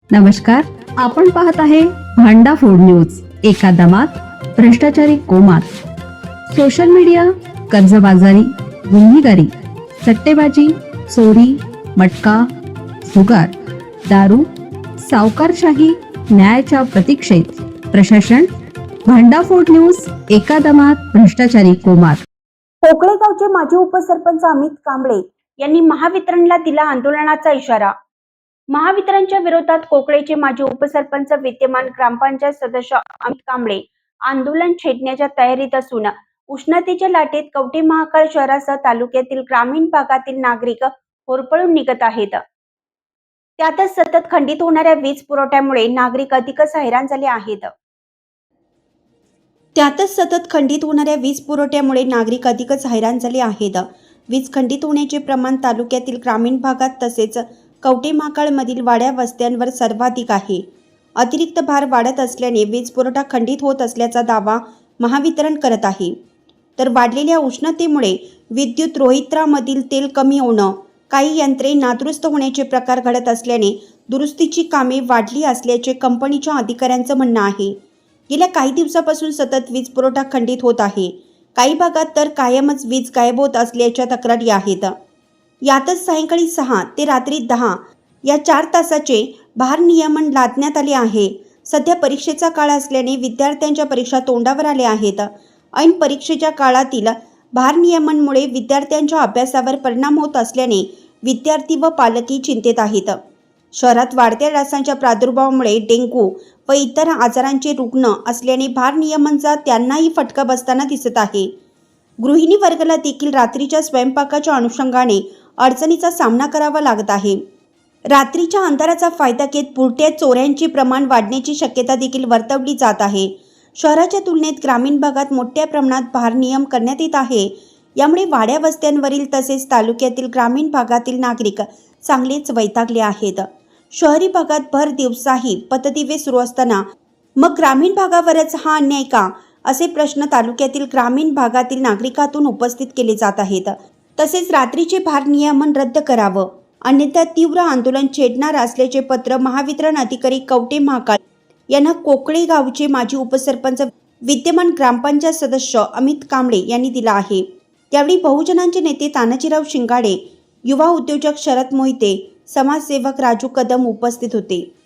नमस्कार, आपण पाहत आहे भांडा फोड न्यूज. एका दमात भ्रष्टाचारी कोमात. सोशल मीडिया, कर्जबाजारी, गुन्हेगारी, सट्टेबाजी, चोरी, मटका, जुगार, दारू, सावकारशाही, न्यायाच्या प्रतीक्षेत प्रशासन. भांडाफोड न्यूज. एका दमात भ्रष्टाचारी कोमात. कोकळे गावचे माजी उपसरपंच अमित कांबळे यांनी महावितरणला दिला आंदोलनाचा इशारा. महावितरणच्या विरोधात कोकळेचे माजी उपसरपंच विद्यमान ग्रामपंचायत सदस्य अमित कांबळे आंदोलन छेडण्याच्या तयारीत असून उष्णतेच्या लाटेत कवठे महाकाळ शहरासह तालुक्यातील ग्रामीण भागातील नागरिक होरपळून निघत आहेत. त्यातच सतत खंडित होणाऱ्या वीज पुरवठ्यामुळे नागरिक अधिकच हैराण झाले आहेत. वीज खंडित होण्याचे प्रमाण तालुक्यातील ग्रामीण भागात तसेच कवठे महाकाळमधील वाड्या वस्त्यांवर सर्वाधिक आहे. अतिरिक्त भार वाढत असल्याने वीज पुरवठा खंडित होत असल्याचा दावा महावितरण करत आहे. तर वाढलेल्या उष्णतेमुळे विद्युत रोहित्रामधील तेल कमी होणं, काही यंत्रे नादुरुस्त होण्याचे प्रकार घडत असल्याने दुरुस्तीची कामे वाढली असल्याचे कंपनीच्या अधिकाऱ्यांचं म्हणणं आहे. गेल्या काही दिवसापासून सतत वीज पुरवठा खंडित होत आहे. काही भागात तर कायमच वीज गायब होत असल्याच्या तक्रारी आहेत. यातच सायंकाळी 6 ते रात्री 10 या 4 तासाचे भारनियमन लादण्यात आले आहे. सध्या परीक्षेचा काळ असल्याने विद्यार्थ्यांच्या परीक्षा तोंडावर आल्या आहेत. ऐन परीक्षेच्या काळातील भारनियमनमुळे विद्यार्थ्यांच्या अभ्यासावर परिणाम होत असल्याने विद्यार्थी व पालकही चिंतेत आहेत. शहरात वाढत्या डासांच्या प्रादुर्भावामुळे डेंग्यू व इतर आजारांचे रुग्ण असल्याने भारनियमनचा त्यांनाही फटका बसताना दिसत आहे. गृहिणी वर्गाला देखील रात्रीच्या स्वयंपाकाच्या अनुषंगाने अडचणीचा सामना करावा लागत आहे. रात्रीच्या अंधाराचा फायदा घेत बुरट्या चोऱ्यांचे प्रमाण वाढण्याची शक्यता देखील वर्तवली जात आहे. शहराच्या तुलनेत ग्रामीण भागात मोठ्या प्रमाणात भारनियमन करण्यात येत आहे. यामुळे वाड्या वस्त्यांवरील तसेच तालुक्यातील ग्रामीण भागातील नागरिक चांगलेच वैतागले आहेत. शहरी भागात भर दिवसाही पथदिवे सुरू असताना मग ग्रामीण भागावरच हा अन्याय का, असे प्रश्न तालुक्यातील ग्रामीण भागातील नागरिकातून उपस्थित केले जात आहेत. तसेच रात्रीचे भारनियमन रद्द करावं, अन्यथा तीव्र आंदोलन छेडणार असल्याचे पत्र महावितरण अधिकारी कवठे महाकाळ यांना कोकळे गावचे माजी उपसरपंच विद्यमान ग्रामपंचायत सदस्य अमित कांबळे यांनी दिला आहे. त्यावेळी बहुजनांचे नेते तानाजीराव शिंगाडे, युवा उद्योजक शरद मोहिते, समाजसेवक राजू कदम उपस्थित होते.